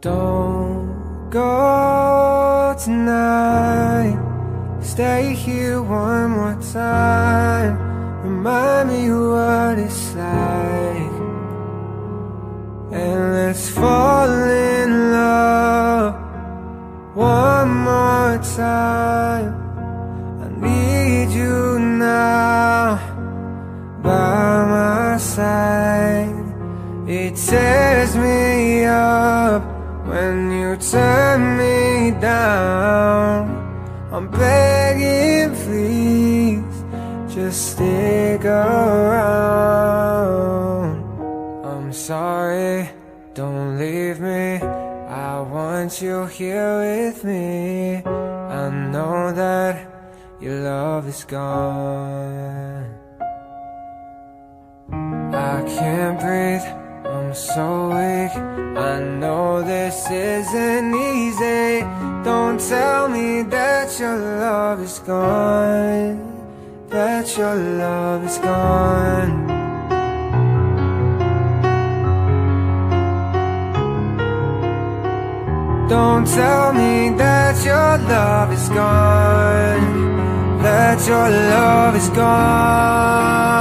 Don't go tonight. Stay here one more time. Remind me what it's like. And let's fall in love one more time. I need you now by my side. It tears me up when you turn me down. I'm begging, please, just stick around. I'm sorry, don't leave me. I want you here with me. I know that your love is gone. I can't breathe, I'm so weak. I know this isn't easy. Don't tell me that your love is gone, that your love is gone. Don't tell me that your love is gone, that your love is gone.